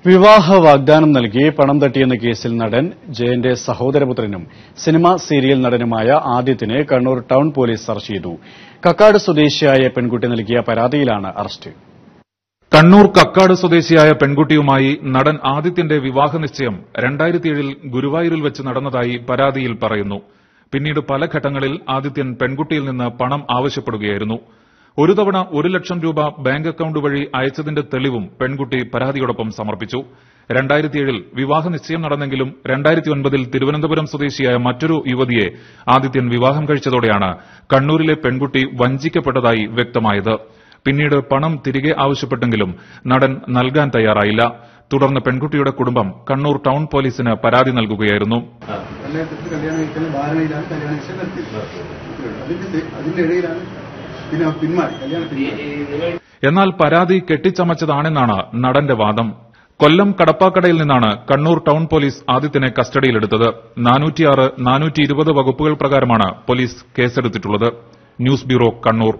വിവാഹ വാഗ്ദാനം നൽകി പണം തട്ടിയെന്ന കേസിൽ നടൻ ജയന്റെ സഹോദരപുത്രനും സിനിമ സീരിയൽ നടനുമായ ആദിത്യനെ കണ്ണൂർ ടൌൺ പോലീസ് അറസ്റ്റ് ചെയ്തു. കക്കാട് സ്വദേശിയായ പെൺകുട്ടി നൽകിയ പരാതിയിലാണ് അറസ്റ്റ്. കണ്ണൂർ കക്കാട് സ്വദേശിയായ പെൺകുട്ടിയുമായി നടൻ ആദിത്യന്റെ വിവാഹ നിശ്ചയം 2007 ഗുരുവായൂരിൽ വെച്ച് നടന്നതായി പരാതിയിൽ പറയുന്നു. പിന്നീട് പല ഘട്ടങ്ങളിൽ ആദിത്യൻ പെൺകുട്ടിയിൽ നിന്ന് പണം ആവശ്യപ്പെടുകയായിരുന്നു. ഒരു തവണ 1 ലക്ഷം രൂപ ബാങ്ക് അക്കൌണ്ട് വഴി അയച്ചതിന്റെ തെളിവും പെൺകുട്ടി പരാതിയോടൊപ്പം സമർപ്പിച്ചു. 2007 വിവാഹ നിശ്ചയം നടന്നെങ്കിലും 2009 തിരുവനന്തപുരം സ്വദേശിയായ മറ്റൊരു യുവതിയെ ആദിത്യൻ വിവാഹം കഴിച്ചതോടെയാണ് കണ്ണൂരിലെ പെൺകുട്ടി വഞ്ചിക്കപ്പെട്ടതായി വ്യക്തമായത്. പിന്നീട് പണം തിരികെ ആവശ്യപ്പെട്ടെങ്കിലും നടൻ നൽകാൻ തയ്യാറായില്ല. തുടർന്ന് പെൺകുട്ടിയുടെ കുടുംബം കണ്ണൂർ ടൌൺ പോലീസിന് പരാതി നൽകുകയായിരുന്നു. എന്നാൽ പരാതി കെട്ടിച്ചമച്ചതാണെന്നാണ് നടന്റെ വാദം. കൊല്ലം കടപ്പാക്കടയിൽ നിന്നാണ് കണ്ണൂർ ടൌൺ പോലീസ് ആദിത്യനെ കസ്റ്റഡിയിലെടുത്തത്. 406, 420 വകുപ്പുകൾ പ്രകാരമാണ് പോലീസ് കേസെടുത്തിട്ടുള്ളത്. News bureau, Kannur.